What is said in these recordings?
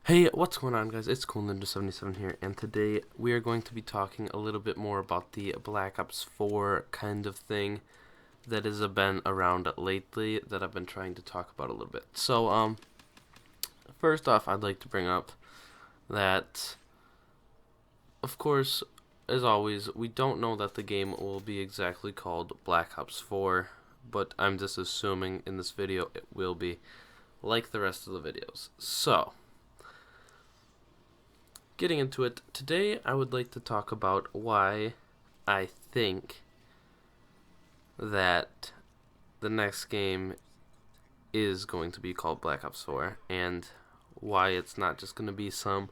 Hey, what's going on, guys? It's Cool Ninja 77 here, and today we are going to be talking a little bit more about the Black Ops 4 kind of thing that has been around lately that I've been trying to talk about a little bit. First off, I'd like to bring up that, of course, as always, we don't know that the game will be exactly called Black Ops 4, but I'm just assuming in this video it will be like the rest of the videos. Getting into it, today I would like to talk about why I think that the next game is going to be called Black Ops 4 and why it's not just going to be some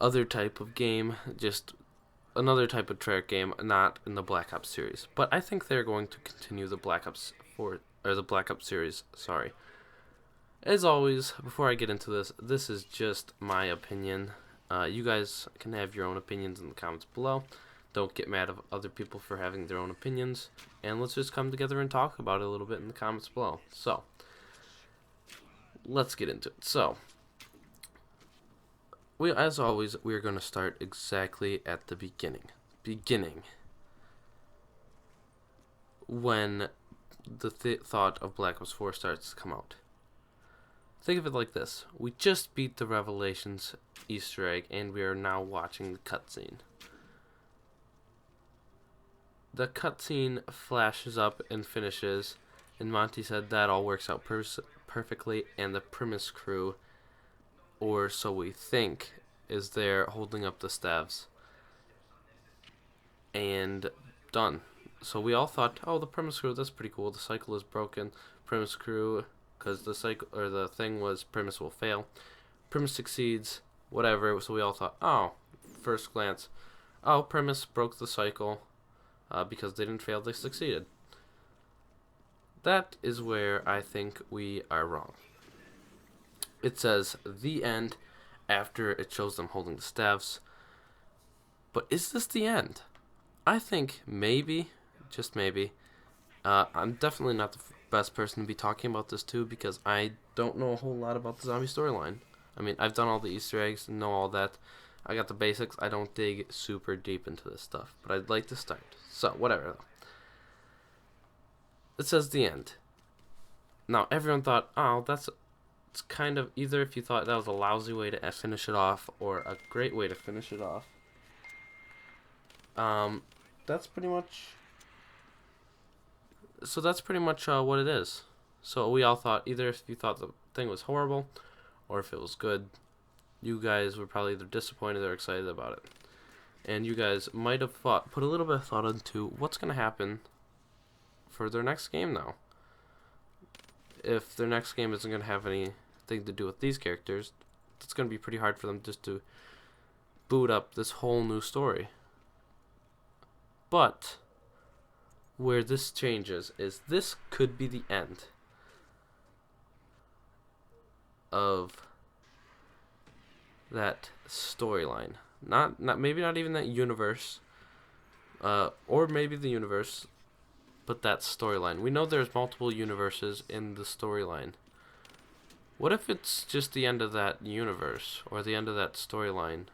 other type of game, just another type of Treyarch game, not in the Black Ops series. But I think they're going to continue the Black Ops 4 or the Black Ops series, sorry. As always, before I get into this is just my opinion. You guys can have your own opinions in the comments below. Don't get mad at other people for having their own opinions. And let's just come together and talk about it a little bit in the comments below. So, let's get into it. As always, we are going to start exactly at the beginning. When the thought of Black Ops 4 starts to come out. Think of it like this. We just beat the Revelations Easter egg, and we are now watching the cutscene. The cutscene flashes up and finishes, and Monty said that all works out perfectly, and the Primus crew, or so we think, is there holding up the staves. And done. So we all thought, oh, the Primus crew, that's pretty cool. The cycle is broken. Primus crew, because the cycle or the thing was Primus will fail. Primus succeeds, whatever. So we all thought, oh, first glance, oh, Primus broke the cycle because they didn't fail, they succeeded. That is where I think we are wrong. It says the end after it shows them holding the staves. But is this the end? I think maybe, just maybe. I'm definitely not the best person to be talking about this too because I don't know a whole lot about the zombie storyline. I mean, I've done all the Easter eggs and know all that. I got the basics. I don't dig super deep into this stuff, but I'd like to start. So, whatever. It says the end. Now, everyone thought, oh, it's kind of either if you thought that was a lousy way to finish it off or a great way to finish it off. That's pretty much. So that's pretty much what it is. So we all thought either if you thought the thing was horrible or if it was good, you guys were probably either disappointed or excited about it. And you guys might have put a little bit of thought into what's going to happen for their next game now. If their next game isn't going to have anything to do with these characters, it's going to be pretty hard for them just to boot up this whole new story. But where this changes is this could be the end of that storyline. Not maybe not even that universe, or maybe the universe, but that storyline. We know there's multiple universes in the storyline. What if it's just the end of that universe or the end of that storyline?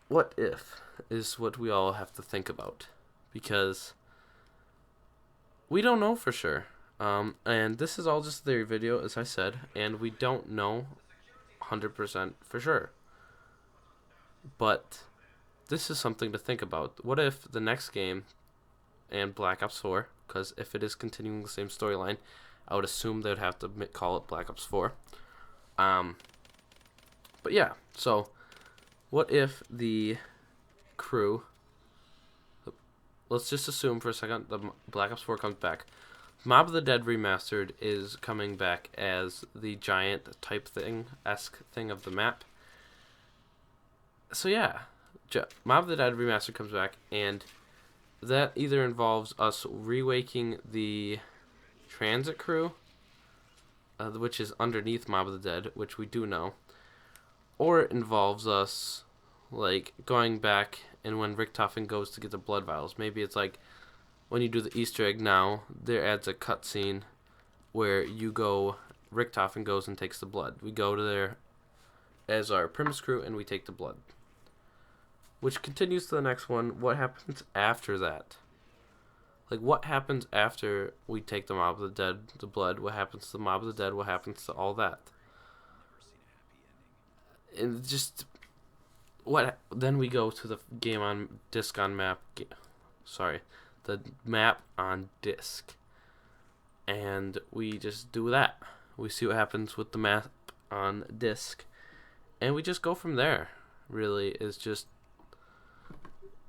What if is what we all have to think about because we don't know for sure. And this is all just a theory video, as I said, and we don't know 100% for sure. But this is something to think about. What if the next game and Black Ops 4, because if it is continuing the same storyline, I would assume they would have to call it Black Ops 4. But yeah, so what if the crew, let's just assume for a second the Black Ops 4 comes back. Mob of the Dead Remastered is coming back as the giant type esque thing of the map. So yeah, Mob of the Dead Remastered comes back, and that either involves us rewaking the transit crew, which is underneath Mob of the Dead, which we do know, or it involves us like going back and when Richtofen goes to get the blood vials. Maybe it's like when you do the Easter egg now, there adds a cutscene where you go Richtofen goes and takes the blood. We go to there as our Primus crew, and we take the blood. Which continues to the next one. What happens after that? Like, what happens after we take the Mob of the Dead, the blood? What happens to the Mob of the Dead? What happens to all that? And just... what? Then we go to the game on disc on map. Sorry. The map on disc. And we just do that. We see what happens with the map on disc. And we just go from there. Really, is just...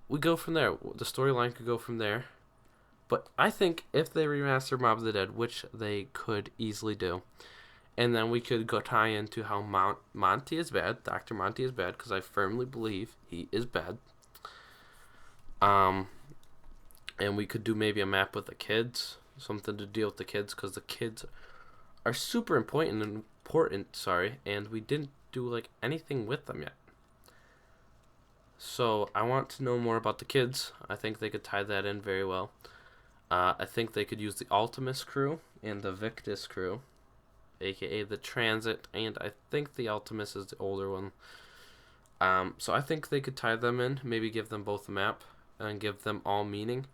we go from there. The storyline could go from there. But I think if they remaster Mob of the Dead, which they could easily do, and then we could go tie into how Monty is bad, Dr. Monty is bad, because I firmly believe he is bad. And we could do maybe a map with the kids, something to deal with the kids, because the kids are super important, and we didn't do like anything with them yet. So I want to know more about the kids. I think they could tie that in very well. I think they could use the Ultimus crew and the Victus crew, aka the Transit, and I think the Ultimus is the older one. So I think they could tie them in, maybe give them both a map, and give them all meaning,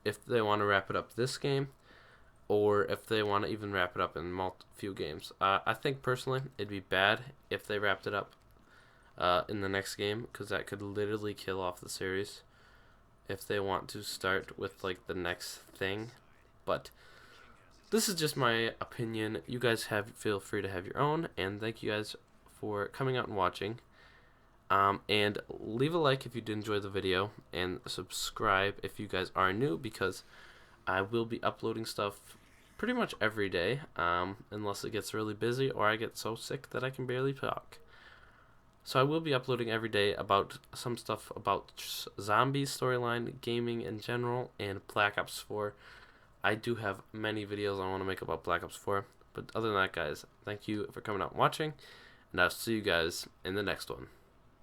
if they want to wrap it up this game, or if they want to even wrap it up in few games. I think personally it'd be bad if they wrapped it up in the next game, because that could literally kill off the series if they want to start with like the next thing. But this is just my opinion. You guys feel free to have your own, and thank you guys for coming out and watching. And leave a like if you did enjoy the video, and subscribe if you guys are new, because I will be uploading stuff pretty much every day, unless it gets really busy or I get so sick that I can barely talk. So I will be uploading every day about some stuff about zombies storyline, gaming in general, and Black Ops 4. I do have many videos I want to make about Black Ops 4. But other than that, guys, thank you for coming out and watching, and I'll see you guys in the next one.